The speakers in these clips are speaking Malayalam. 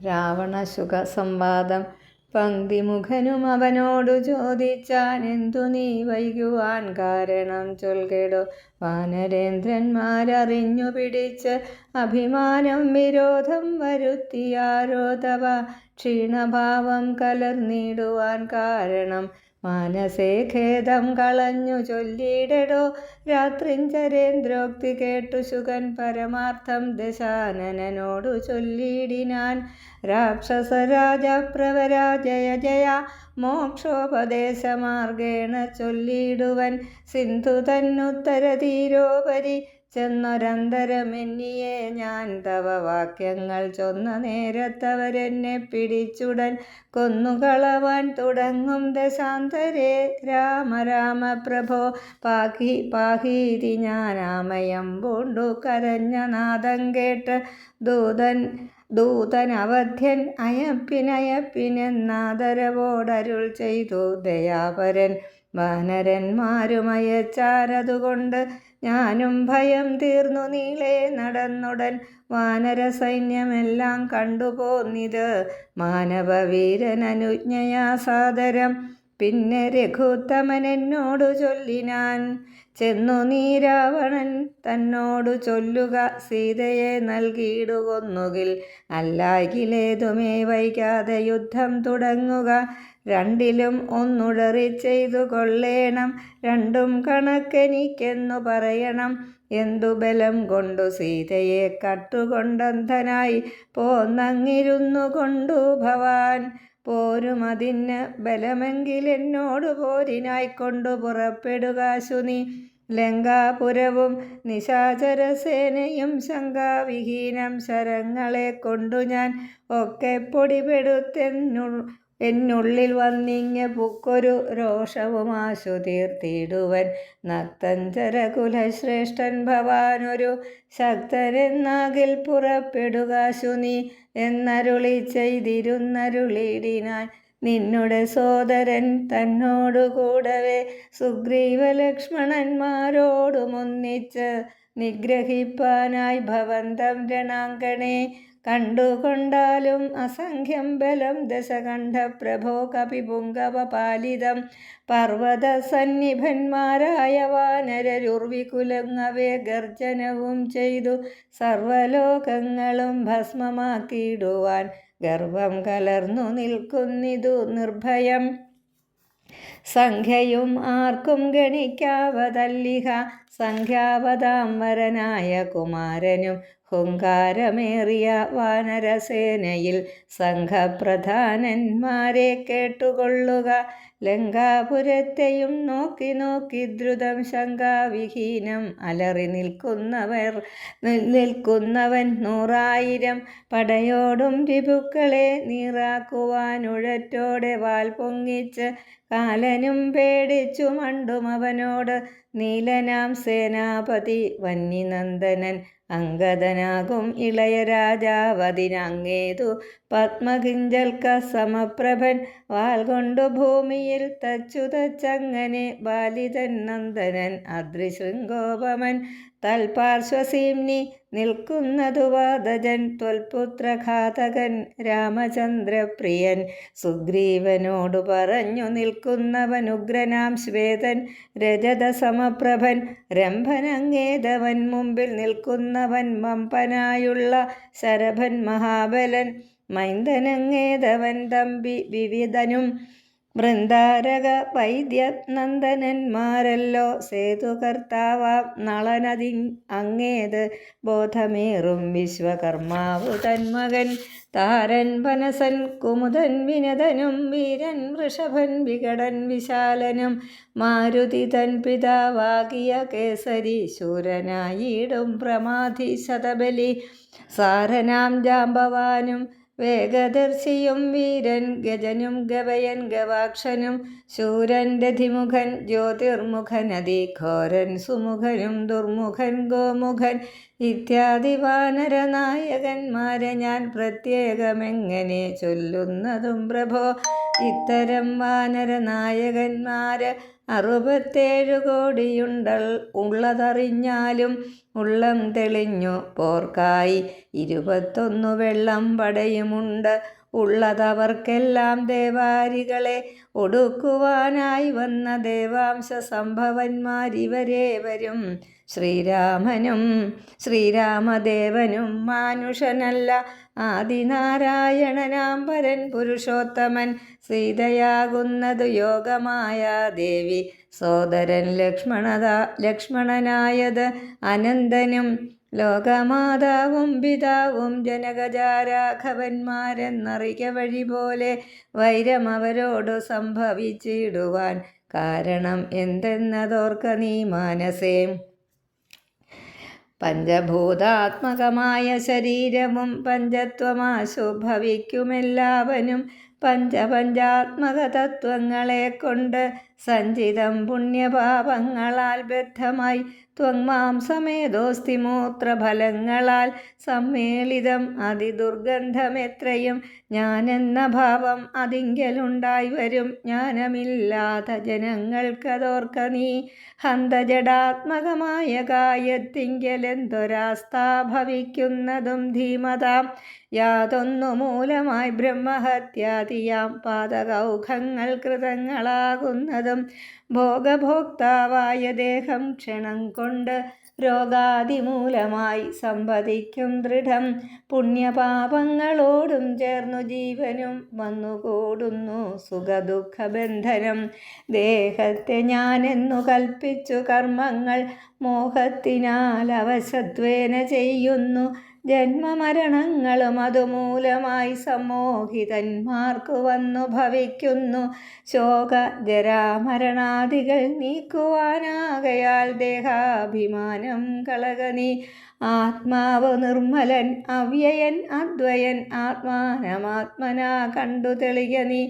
രാവണശുക സംവാദം. പങ്ക്തിമുഖനും അവനോടു ചോദിച്ചാനെന്തു നീ വൈകുവാൻ കാരണം ചൊൽകെടോ. വാനരേന്ദ്രന്മാരറിഞ്ഞു പിടിച്ച് അഭിമാനം വിരോധം വരുത്തിയാരോ തവ ക്ഷീണഭാവം കലർന്നിടുവാൻ കാരണം. മാനസേ ഖേദം കളഞ്ഞു ചൊല്ലിയിടടോ. രാത്രിഞ്ചരേന്ദ്രോക്തി കേട്ടു ശുകൻ പരമാർത്ഥം ദശാനനോടു ചൊല്ലിയിടിനാൻ. രാക്ഷസരാജ പ്രവരാ ജയ ജയ മോക്ഷോപദേശമാർഗേണ ചൊല്ലിയിടുവൻ. സിന്ധു തന്നുത്തര തീരോപരി ചെന്നൊരന്തരമെന്നിയെ ഞാൻ തവ വാക്യങ്ങൾ ചൊന്ന നേരത്തവരെന്നെ പിടിച്ചുടൻ കൊന്നുകളവാൻ തുടങ്ങും ദശാന്തരേ. രാമ രാമ പ്രഭോ പാഹീതി ഞാനാമയം പൂണ്ടു കരഞ്ഞ നാദം കേട്ട് ദൂതൻ അവധ്യൻ അയപ്പിനയപ്പിനെന്നാദരവോടരുൾ ചെയ്തു ദയാപരൻ. വാനരന്മാരുമയച്ചാരതുകൊണ്ട് ഞാനും ഭയം തീർന്നു നീളെ നടന്നുടൻ. വാനര സൈന്യമെല്ലാം കണ്ടുപോന്നിത് മാനവവീരനനുജ്ഞയാ സാദരം. പിന്നെ രഘുത്തമൻ എന്നോടു ചൊല്ലിനാൻ, ചെന്നു നീ രാവണൻ തന്നോടു ചൊല്ലുക സീതയെ നൽകിയിടുകൊന്നുകിൽ. അല്ലായിലേതുമേ വൈകാതെ യുദ്ധം തുടങ്ങുക. രണ്ടിലും ഒന്നുടറി ചെയ്തു കൊള്ളേണം. രണ്ടും കണക്കെനിക്കെന്നു പറയണം. എന്തു ബലം കൊണ്ടു സീതയെ കട്ടുകൊണ്ടന്ധനായി പോന്നങ്ങിരുന്നു കൊണ്ടു ഭവാൻ. പോരുമതിന് ബലമെങ്കിലെന്നോടു പോരിനായിക്കൊണ്ടു പുറപ്പെടുകാശു നീ. ലങ്കാപുരവും നിശാചരസേനയും ശങ്കാവിഹീനം ശരങ്ങളെ കൊണ്ടു ഞാൻ ഒക്കെ പൊടിപെടുത്തെന്നുള്ളിൽ വന്നിങ്ങ് പുക്കൊരു രോഷവുമാശു തീർത്തിടുവൻ. നക്തഞ്ചരകുലശ്രേഷ്ഠൻ ഭവാനൊരു ശക്തനെന്നാകിൽ പുറപ്പെടുകാശു നീ എന്നരുളി ചെയ്തിരുന്നരുളിടിനാൻ. നിന്നുടെ സോദരൻ തന്നോടു കൂടവേ സുഗ്രീവലക്ഷ്മണന്മാരോടുമൊന്നിച്ച് നിഗ്രഹിപ്പാനായി ഭവന്തം രണാങ്കണേ. കണ്ടുകൊണ്ടാലും അസംഖ്യം ബലം ദശകണ്ഠ പ്രഭോ കപിപുങ്കവപാലിതം. പർവ്വതസന്നിഭന്മാരായ വാനരരുർവികുലങ്ങവേ ഗർജനവും ചെയ്തു സർവലോകങ്ങളും ഭസ്മമാക്കിയിടുവാൻ ഗർവം കലർന്നു നിൽക്കുന്നിതു നിർഭയം. സംഖ്യയും ആർക്കും ഗണിക്കാവതല്ലിഹ. സംഖ്യാവതാംവരനായ കുമാരനും ഹുങ്കാരമേറിയ വാനരസേനയിൽ സംഘപ്രധാനന്മാരെ കേട്ടുകൊള്ളുക. ലങ്കാപുരത്തെയും നോക്കി നോക്കി ദ്രുതം ശങ്കാവിഹീനം അലറി നിൽക്കുന്നവൻ 100,000 പടയോടും രിപുക്കളെ നീറാക്കുവാനുഴറ്റോടെ വാൽ പൊങ്ങിച്ച് കാലനും പേടിച്ചു മണ്ടും അവനോട്. നീലനാം സേനാപതി വന്യനന്ദനൻ അംഗദനാകും ഇളയ രാജാവതിനങ്ങേതു പത്മകിഞ്ചൽക്ക സമപ്രഭൻ വാൽ കൊണ്ടു ഭൂമിയിൽ തച്ചുതച്ചങ്ങനെ ബാലിതൻ നന്ദനൻ അദ്രിശൃംഗോപമൻ തൽപാർശ്വസീംനി നിൽക്കുന്നതു വാദജൻ ത്വൽപുത്രഘാതകൻ രാമചന്ദ്രപ്രിയൻ. സുഗ്രീവനോടു പറഞ്ഞു നിൽക്കുന്നവൻ ഉഗ്രനാം ശ്വേതൻ രജത സമപ്രഭൻ രംഭനങ്ങേതവൻ മുമ്പിൽ നിൽക്കുന്നവൻ വമ്പനായുള്ള ശരഭൻ മഹാബലൻ മൈന്ദനങ്ങേതവൻ തമ്പി വിവിധനും. വൃന്ദാരക വൈദ്യനന്ദനന്മാരല്ലോ സേതുകർത്താവാം നളനതി അങ്ങേത് ബോധമേറും വിശ്വകർമാവു തന്മകൻ. താരൻ വനസൻ കുമുദൻ വിനതനും വീരൻ വൃഷഭൻ വികടൻ വിശാലനും മാരുതി തൻ പിതാവാകിയ കേസരി ശൂരനായിടും പ്രമാധി ശതബലി. സാരനാം ജാമ്പവാനും വേഗദർശിയും വീരൻ ഗജനും ഗവയൻ ഗവാക്ഷനും ശൂരൻ രഥിമുഖൻ ജ്യോതിർമുഖൻ അതിഘോരൻ സുമുഖനും ദുർമുഖൻ ഗോമുഖൻ ഇത്യാദി വാനരനായകന്മാരെ ഞാൻ പ്രത്യേകമെങ്ങനെ ചൊല്ലുന്നതും പ്രഭോ. ഇത്തരം വാനരനായകന്മാര് 67 ഉള്ളതറിഞ്ഞാലും ഉള്ളം തെളിഞ്ഞു പോർക്കായി 21 വെള്ളം പടയുമുണ്ട്. ഉള്ളതവർക്കെല്ലാം ദേവാരികളെ ഒടുക്കുവാനായി വന്ന ദേവാംശ സംഭവന്മാരിവരേവരും. ശ്രീരാമദേവനും മാനുഷനല്ല, ആദിനാരായണനാം പരൻ പുരുഷോത്തമൻ. സീതയാകുന്നതു യോഗമായ ദേവി, സോദരൻ ലക്ഷ്മണനായത് അനന്തനും. ലോകമാതാവും പിതാവും ജനകജാരാഘവന്മാരെന്നറിക വഴി പോലെ വൈരം അവരോടു സംഭവിച്ചിടുവാൻ കാരണം എന്തെന്നതോർക്ക നീ മാനസേ. പഞ്ചഭൂതാത്മകമായ ശരീരവും പഞ്ചത്വമാശു ഭവിക്കുമെല്ലാവനും. പഞ്ചാത്മക തത്വങ്ങളെ കൊണ്ട് സഞ്ചിതം പുണ്യപാപങ്ങളാൽ ബദ്ധമായി ത്വങ്മാംസമേതോസ്തി മൂത്രഫലങ്ങളാൽ സമ്മേളിതം അതിദുർഗന്ധമെത്രയും. ഞാനെന്ന ഭാവം അതിങ്കലുണ്ടായി വരും ജ്ഞാനമില്ലാത്ത ജനങ്ങൾക്കതോർക്ക നീ. ഹന്തജടാത്മകമായ കായത്തിങ്കലെന്തൊരാസ്ഥാ ഭവിക്കുന്നതും ധീമതാം. യാതൊന്നു മൂലമായി ബ്രഹ്മഹത്യാദിയാം പാതകൗഖങ്ങൾ കൃതങ്ങളാകുന്നതും. ഭോഗഭോക്താവായ ദേഹം ക്ഷണം കൊണ്ട് രോഗാദിമൂലമായി സമ്പദിക്കും ദൃഢം. പുണ്യപാപങ്ങളോടും ചേർന്നു ജീവനും വന്നുകൂടുന്നു സുഖദുഃഖബന്ധനം. ദേഹത്തെ ഞാനെന്നു കൽപ്പിച്ചു കർമ്മങ്ങൾ മോഹത്തിനാൽ അവശത്വേന ചെയ്യുന്നു. ജന്മമരണങ്ങളും അതുമൂലമായി സമ്മോഹിതന്മാർക്കു വന്നു ഭവിക്കുന്നു. ശോക ജരാമരണാദികൾ നീക്കുവാനാകയാൽ ദേഹാഭിമാനം കളക നീ. ആത്മാവ് നിർമ്മലൻ അവ്യയൻ അദ്വയൻ ആത്മാനമാത്മനാ കണ്ടു തെളിക നീ.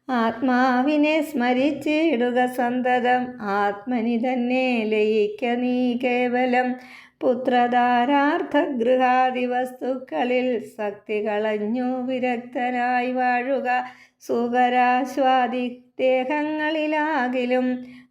ആത്മാവിനെ സ്മരിച്ചിടുക സന്തതം ആത്മനി തന്നെ ലയിക്ക നീ കേവലം. പുത്രധാരാർത്ഥഗൃഹാദി വസ്തുക്കളിൽ സക്തി കളഞ്ഞു വിരക്തനായി വാഴുക. സുഖരാസ്വാദി ദേഹങ്ങളിലാകിലും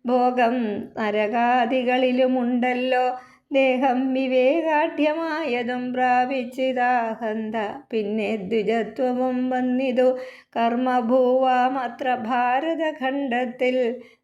ഭോഗം നരകാദികളിലുമുണ്ടല്ലോ. ദേഹം വിവേകാഢ്യമായതും പ്രാപിച്ചിതാഹന്ത പിന്നെ ദ്വിജത്വവും വന്നിതു. കർമ്മഭൂവാമത്ര ഭാരതഖണ്ഡത്തിൽ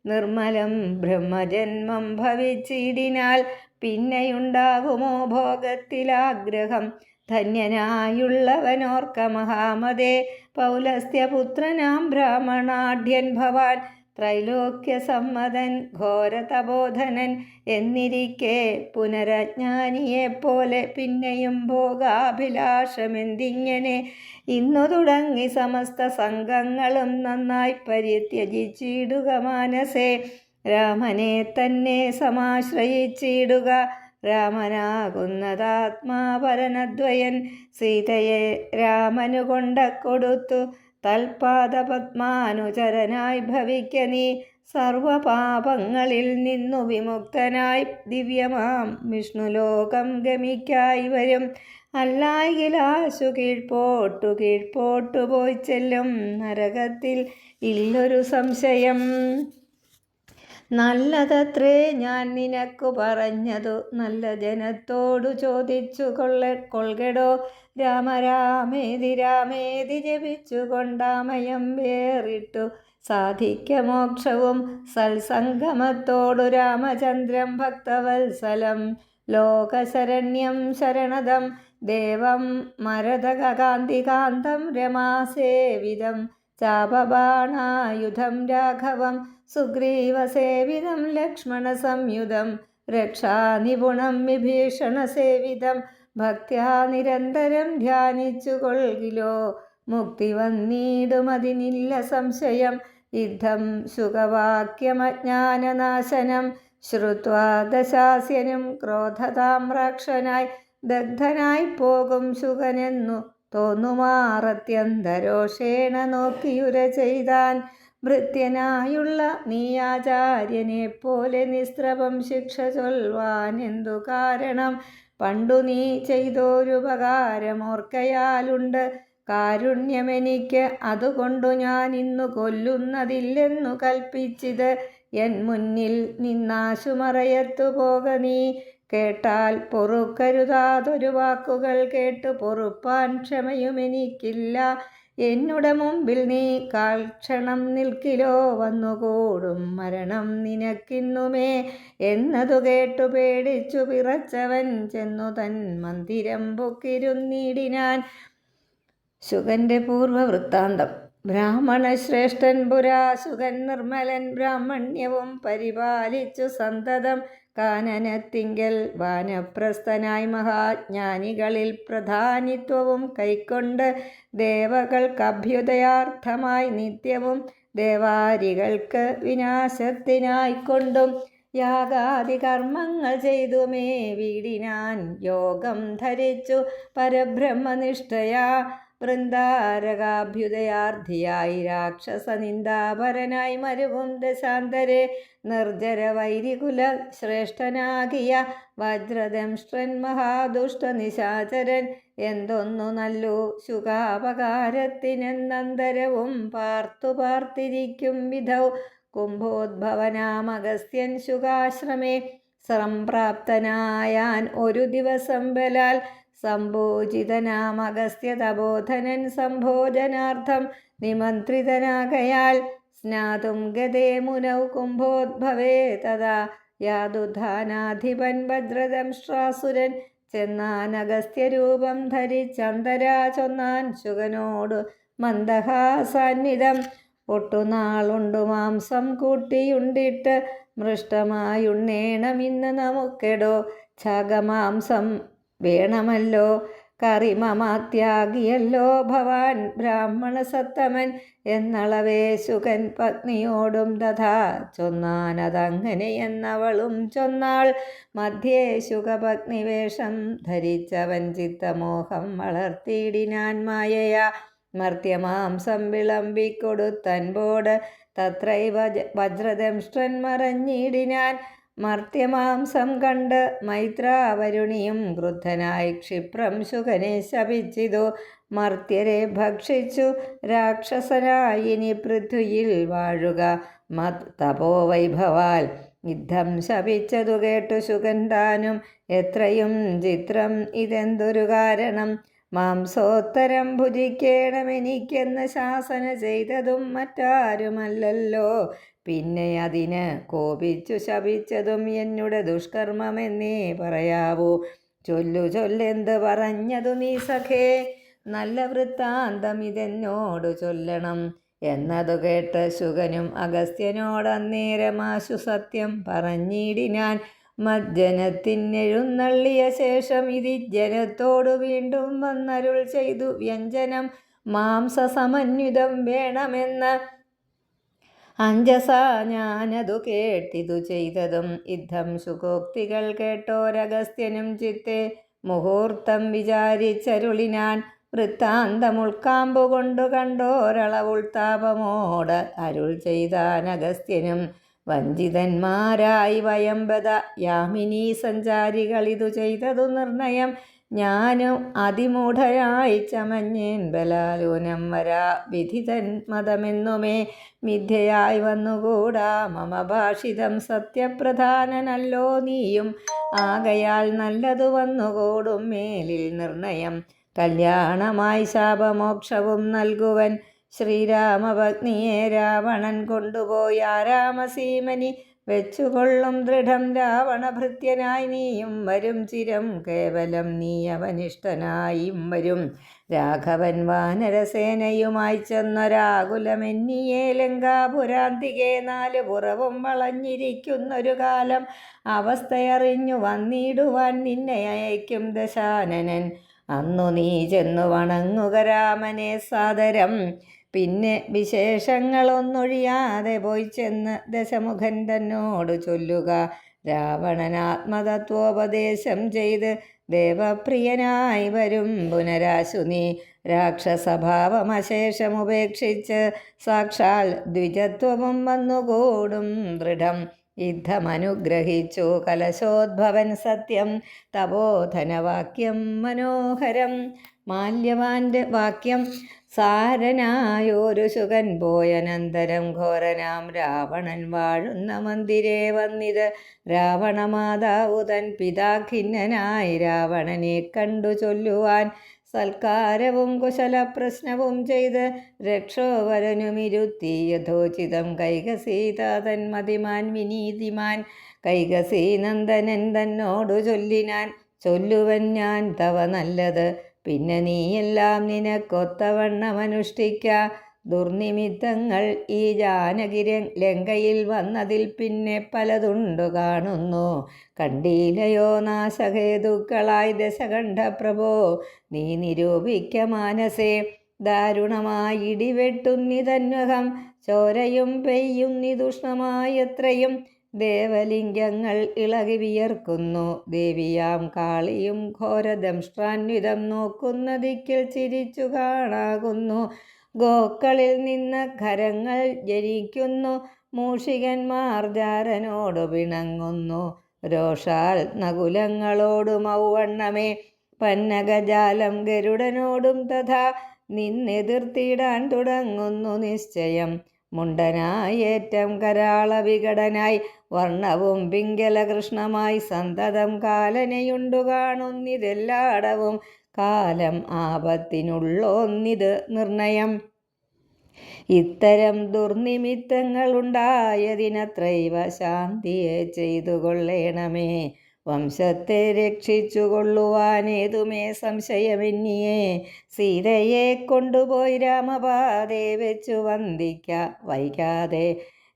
നിർമ്മലം ബ്രഹ്മജന്മം ഭവിച്ചിടിനാൽ പിന്നെയുണ്ടാകുമോ ഭോഗത്തിലാഗ്രഹം. ധന്യനായുള്ളവനോർക്ക മഹാമതേ, പൗലസ്ത്യപുത്രനാം ബ്രാഹ്മണാഢ്യൻ ഭവാൻ. ത്രൈലോക്യസമ്മതൻ ഘോരതപോധനൻ എന്നിരിക്കെ പുനരജ്ഞാനിയെപ്പോലെ പിന്നെയും ഭോഗാഭിലാഷമെന്തിങ്ങനെ. ഇന്നു തുടങ്ങി സമസ്ത സംഘങ്ങളും നന്നായി പരിത്യജിച്ചിടുക മാനസേ. രാമനെ തന്നെ സമാശ്രയിച്ചിടുക. രാമനാകുന്നതാത്മാപരനദ്വയൻ. സീതയെ രാമനു കൊണ്ടക്കൊടുത്തു തൽപാദപത്മാനുചരനായി ഭവിക്ക നീ. സർവപാപങ്ങളിൽ നിന്നു വിമുക്തനായി ദിവ്യമാം വിഷ്ണുലോകം ഗമിക്കായി വരും. അല്ലായിലാശു കീഴ്പോട്ടു പോയി ചെല്ലും നരകത്തിൽ ഇല്ലൊരു സംശയം. നല്ലതത്രേ ഞാൻ നിനക്കു പറഞ്ഞതു നല്ല ജനത്തോടു ചോദിച്ചു കൊൾകെടോ. രാമേതി ജപിച്ചു കൊണ്ടാമയം വേറിട്ടു സാധിക്ക മോക്ഷവും. സൽസംഗമത്തോടു രാമചന്ദ്രം ഭക്തവത്സലം ലോകശരണ്യം ശരണദം ദേവം മരതകാന്തികാന്തം രമാസേവിതം ചാപബാണായുധം രാഘവം സുഗ്രീവസേവിതം ലക്ഷ്മണസംയുതം രക്ഷാനിപുണം വിഭീഷണസേവിതം. ഭക്ത്യാ നിരന്തരം ധ്യാനിച്ചു കൊൾകിലോ മുക്തി വന്നിടുമതിനില്ല സംശയം. യുദ്ധം ശുകവാക്യമജ്ഞാനനാശനം ശ്രുത്വാ ദശാസ്യനും ക്രോധതാമ്രാക്ഷനായി ദഗ്ധനായി പോകും ശുകനെന്നു തോന്നുമാറത്യന്തരോഷേണ നോക്കിയുര ചെയ്താൻ. ഭൃത്യനായുള്ള നീ ആചാര്യനെ പോലെ നിസ്ത്രപം ശിക്ഷ ചൊൽവാൻ എന്തു കാരണം. പണ്ടു നീ ചെയ്തോരുപകാരമോർക്കയാലുണ്ട് കാരുണ്യമെനിക്ക്, അതുകൊണ്ടു ഞാൻ ഇന്നു കൊല്ലുന്നതില്ലെന്നു കൽപ്പിച്ചിത്. എൻ മുന്നിൽ നിന്നാശുമറയത്തു പോക നീ. കേട്ടാൽ പൊറുക്കരുതാതൊരു വാക്കുകൾ കേട്ടു പൊറുപ്പാൻ ക്ഷമയുമെനിക്കില്ല. എന്നുടെ മുമ്പിൽ നീ കാൽക്ഷണം നിൽക്കിലോ, വന്നുകൂടും മരണം നിനക്കിന്നുമേ. എന്നതു കേട്ടു പേടിച്ചു വിറച്ചവൻ ചെന്നു തൻ മന്ദിരം പൊക്കിരുന്നിടിനാൻ. ശുകന്റെ പൂർവവൃത്താന്തം. ബ്രാഹ്മണശ്രേഷ്ഠൻ പുരാ ശുകൻ നിർമ്മലൻ ബ്രാഹ്മണ്യവും പരിപാലിച്ചു സന്തതം. കാനനത്തിങ്കൽ വാനപ്രസ്ഥനായി മഹാജ്ഞാനികളിൽ പ്രധാനിത്വവും കൈക്കൊണ്ട് ദേവകൾക്കഭ്യുദയാർത്ഥമായി നിത്യവും ദേവാരികൾക്ക് വിനാശത്തിനായിക്കൊണ്ടും യാഗാദി കർമ്മങ്ങൾ ചെയ്തുമേ വീടിനാൻ. യോഗം ധരിച്ചു പരബ്രഹ്മനിഷ്ഠയാ വൃന്ദാരകാഭ്യുദയാർത്ഥിയായി രാക്ഷസനിന്ദാപരനായി മരുവും ദശാന്തരെ. നിർജ്ജര വൈരികുല ശ്രേഷ്ഠനാകിയ വജ്രദംഷ്ട്രൻ മഹാദുഷ്ട നിശാചരൻ എന്തൊന്നു നല്ലു ശുകാപകാരത്തിനെന്നന്തരവും പാർത്തു പാർത്തിരിക്കും വിധൗ. കുംഭോദ്ഭവനാമഗസ്ത്യൻ ശുകാശ്രമേ സംപ്രാപ്തനായാൻ ഒരു ദിവസം ബലാൽ. സംഭോജിതനാമഗസ്ത്യ തപോധനൻ സംഭോജനാർത്ഥം നിമന്ത്രിതനാകയാൽ. സ്നാതും ഗതേ മുനൗ കുംഭോദ്ഭവേ തഥാ യാതുധാനാധിപൻ വജ്രദംഷ്ട്രാസുരൻ. ചെന്നാൻ അഗസ്ത്യരൂപം ധരിച്ചന്തരാ ചൊന്നാൻ ശുകനോടു മന്ദഹാസാന്വിതം. ഒട്ടുനാളുണ്ടു മാംസം കൂട്ടിയുണ്ടിട്ട് മൃഷ്ടമായുണ്ണേണം ഇന്ന് നമുക്കെടോ. ഛാഗമാംസം വേണമല്ലോ, കറിമമാത്യാഗിയല്ലോ ഭവാൻ ബ്രാഹ്മണസത്തമൻ എന്നളവേ. ശുകൻ പത്നിയോടും തഥാ ചൊന്നാനതങ്ങനെയെന്നവളും ചൊന്നാൾ. മധ്യേ ശുകപത്നിവേഷം ധരിച്ചവൻ ചിത്തമോഹം വളർത്തിയിടിനാൻ മായയാ. മർത്യമാംസം വിളമ്പിക്കൊടുത്തൻപോട് തത്രൈവ വജ്രദംഷ്ട്രൻ മറഞ്ഞിടിനാൻ. മർത്യമാംസം കണ്ട് മൈത്രാവരുണിയും ക്രുദ്ധനായി ക്ഷിപ്രം ശുകനെ ശപിച്ചിതു. മർത്യരെ ഭക്ഷിച്ചു രാക്ഷസനായി ഇനി പൃഥ്വിയിൽ വാഴുക തപോവൈഭവാൽ. യുദ്ധം ശപിച്ചതു കേട്ടു ശുകൻ താനും എത്രയും ചിത്രം ഇതെന്തൊരു കാരണം. മാംസോത്തരം ഭുജിക്കേണമെനിക്കെന്ന് ശാസന ചെയ്തതും മറ്റാരുമല്ലല്ലോ. പിന്നെ അതിന് കോപിച്ചു ശപിച്ചതും എന്നുടെ ദുഷ്കർമ്മമെന്നേ പറയാവൂ. ചൊല്ലെന്ത് പറഞ്ഞതു നീ സഖേ, നല്ല വൃത്താന്തം ഇതെന്നോടു ചൊല്ലണം. എന്നതു കേട്ട് ശുകനും അഗസ്ത്യനോടന്നേരമാശു സത്യം പറഞ്ഞിടിനാൻ. മജ്ജനത്തിനെഴുന്നള്ളിയ ശേഷം ഇതി ജനത്തോടു വീണ്ടും വന്നരുൾ ചെയ്തു വ്യഞ്ജനം മാംസസമന്വിതം വേണമെന്ന്. അഞ്ജസാ ഞാനതു കേട്ടിതു ചെയ്തതും യുദ്ധം ശുകോക്തികൾ കേട്ടോരഗസ്ത്യനും ചിത്തെ മുഹൂർത്തം വിചാരിച്ചരുളിനാൻ. വൃത്താന്തമുൾക്കാമ്പുകൊണ്ടു കണ്ടോരളവുൾത്താപമോട് അരുൾ ചെയ്താനഗസ്ത്യനും. വഞ്ചിതന്മാരായി വയംബദ യാമിനീ സഞ്ചാരികളിതു ചെയ്തതു നിർണയം. ഞാനും അതിമൂഢരായി ചമഞ്ഞേൻ ബലാലൂനം വരാ വിധിതൻ മതമെന്നുമേ. മിഥ്യയായി വന്നുകൂടാ മമ ഭാഷിതം സത്യപ്രധാനനല്ലോ നീയും. ആകയാൽ നല്ലതു വന്നുകൂടും മേലിൽ നിർണയം. കല്യാണമായി ശാപമോക്ഷവും നൽകുവൻ ശ്രീരാമപത്നിയെ രാവണൻ കൊണ്ടുപോയി ആരാമസീമനി വെച്ചുകൊള്ളും ദൃഢം. രാവണഭൃത്യനായി നീയും വരും ചിരം, കേവലം നീ അവനിഷ്ടനായും വരും. രാഘവൻ വാനരസേനയുമായി ചെന്നൊരാകുലമെന്നിയേ ലങ്കാപുരാന്തികെ. 4 പുറവും വളഞ്ഞിരിക്കുന്നൊരു കാലം അവസ്ഥയറിഞ്ഞു വന്നിടുവാൻ നിന്നെ അയക്കും ദശാനനൻ. അന്നു നീ ചെന്നു വണങ്ങുക രാമനെ സാദരം. പിന്നെ വിശേഷങ്ങളൊന്നൊഴിയാതെ പോയി ചെന്ന് ദശമുഖൻ തന്നോട് ചൊല്ലുക. രാവണൻ ആത്മതത്വോപദേശം ചെയ്ത് ദേവപ്രിയനായി വരും പുനരാശു നീ. രാക്ഷസഭാവമശേഷമുപേക്ഷിച്ച് സാക്ഷാൽ ദ്വിജത്വവും വന്നുകൂടും ദൃഢം. യുദ്ധമനുഗ്രഹിച്ചു കലശോദ്ഭവൻ സത്യം തപോധനവാക്യം മനോഹരം. മാല്യവാന്റെ വാക്യം സാരനായൊരു ശുകൻ പോയനന്തരം ഘോരനാം രാവണൻ വാഴുന്ന മന്ദിരേ വന്നിത്. രാവണമാതാവു തൻ പിതാഖിന്നനായി രാവണനെ കണ്ടു ചൊല്ലുവാൻ സൽക്കാരവും കുശലപ്രശ്നവും ചെയ്ത് രക്ഷോവരനുമിരുത്തി യഥോചിതം കൈകസീതാതൻ മതിമാൻ വിനീതിമാൻ. കൈകസീനന്ദനൻ തന്നോടു ചൊല്ലിനാൻ, ചൊല്ലുവൻ ഞാൻ തവ നല്ലത്, പിന്നെ നീയെല്ലാം നിനക്കൊത്തവണ്ണമനുഷ്ഠിക്ക. ദുർനിമിത്തങ്ങൾ ഈ ജാനകി ലങ്കയിൽ വന്നതിൽ പിന്നെ പലതുണ്ടു കാണുന്നു. കണ്ടീലയോ നാശഹേതുക്കളായി ദശകണ്ഠ പ്രഭോ, നീ നിരൂപിക്ക മാനസേ. ദാരുണമായി ഇടിവെട്ടുന്നിതന്വഹം, ചോരയും പെയ്യുന്നിതുഷ്ണമായത്രയും. ദേവലിംഗങ്ങൾ ഇളകി വിയർക്കുന്നു, ദേവിയാം കാളിയും ഘോരദംഷ്ട്രാന്വിതം നോക്കുന്ന ദിക്കിൽ ചിരിച്ചു കാണാകുന്നു. ഗോക്കളിൽ നിന്ന് ഖരങ്ങൾ ജനിക്കുന്നു, മൂഷികന്മാർ ജാരനോടു പിണങ്ങുന്നു. രോഷാൽ നകുലങ്ങളോടും ഔവണ്ണമേ, പന്നഗജാലം ഗരുഡനോടും തഥാ നിന്നെതിർത്തിടാൻ തുടങ്ങുന്നു നിശ്ചയം. മുണ്ടനായേറ്റം കരാള വികടനായി വർണ്ണവും പിംഗലകൃഷ്ണമായി സന്തതം കാലനയുണ്ടു കാണുന്നിതെല്ലാടവും. കാലം ആപത്തിനുള്ളോന്നിത് നിർണയം. ഇത്തരം ദുർനിമിത്തങ്ങളുണ്ടായതിനത്രൈവ ശാന്തിയെ ചെയ്തു കൊള്ളേണമേ. വംശത്തെ രക്ഷിച്ചു കൊള്ളുവാനേതുമേ സംശയമെന്നിയേ. സീതയെ കൊണ്ടുപോയി രാമപാദേ വെച്ചു വന്ദിക്ക വൈകാതെ.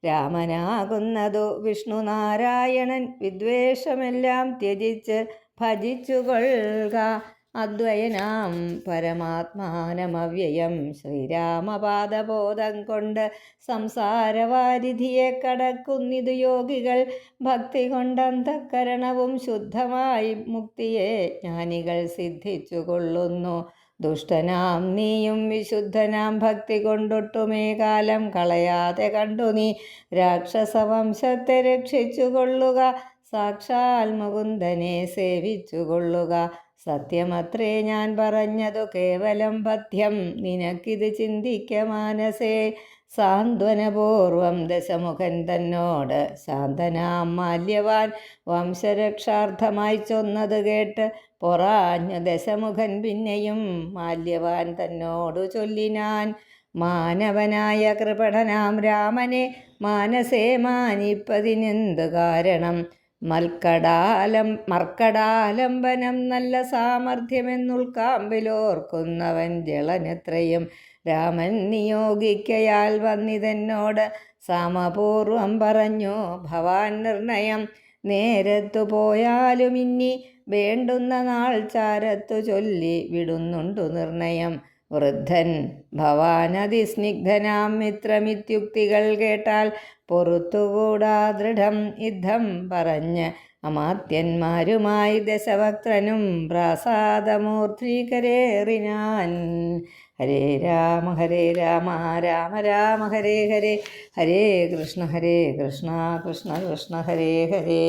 രാമനാകുന്നതു വിഷ്ണുനാരായണൻ, വിദ്വേഷമെല്ലാം ത്യജിച്ച് ഭജിച്ചുകൊള്ളുക. അദ്വയനാം പരമാത്മാനമവ്യയം ശ്രീരാമപാദബോധം കൊണ്ട് സംസാരവാരിധിയെ കടക്കുന്നിതു യോഗികൾ. ഭക്തി കൊണ്ടന്തഃകരണവും ശുദ്ധമായി മുക്തിയെ ജ്ഞാനികൾ സിദ്ധിച്ചു കൊള്ളുന്നു. ദുഷ്ടനാം നീയും വിശുദ്ധനാം ഭക്തി കൊണ്ടൊട്ടുമേ കാലം കളയാതെ കണ്ടു നീ രാക്ഷസവംശത്തെ രക്ഷിച്ചു കൊള്ളുക. സാക്ഷാൽ മുകുന്ദനെ സേവിച്ചു കൊള്ളുക. സത്യമത്രേ ഞാൻ പറഞ്ഞതു കേവലം പഥ്യം, നിനക്കിത് ചിന്തിക്ക മാനസേ. സാന്ത്വനപൂർവം ദശമുഖൻ തന്നോട് ശാന്തനാം മാല്യവാൻ വംശരക്ഷാർത്ഥമായി ചൊന്നത് കേട്ട് പൊറാഞ്ഞു ദശമുഖൻ പിന്നെയും മാല്യവാൻ തന്നോടു ചൊല്ലിനാൻ. മാനവനായ കൃപണനാം രാമനെ മാനസേ മാനിപ്പതിനെന്തു കാരണം? മർക്കടാലംബനം നല്ല സാമർഥ്യമെന്നുൾക്കാമ്പിലോർക്കുന്നവൻ ജളനെത്രയും. രാമൻ നിയോഗിക്കയാൽ വന്നിതെന്നോട് സാമപൂർവം പറഞ്ഞു ഭവാൻ നിർണയം. നേരത്തു പോയാലും ഇനി വേണ്ടുന്ന നാൾ ചാരത്തു ചൊല്ലി വിടുന്നുണ്ടു നിർണയം. വൃദ്ധൻ ഭവാനതിസ്നിഗ്ധനാം മിത്രമിത്യുക്തികൾ കേട്ടാൽ പൊറുത്തുകൂടാ ദൃഢം യുദ്ധം പറഞ്ഞ് അമാത്യന്മാരുമായി ദശവക്ത്രനും പ്രാസാദമൂർധീകരേറിനാൻ. ഹരേ രാമ രാമ രാമ ഹരേ ഹരേ, ഹരേ കൃഷ്ണ കൃഷ്ണ കൃഷ്ണ ഹരേ ഹരേ.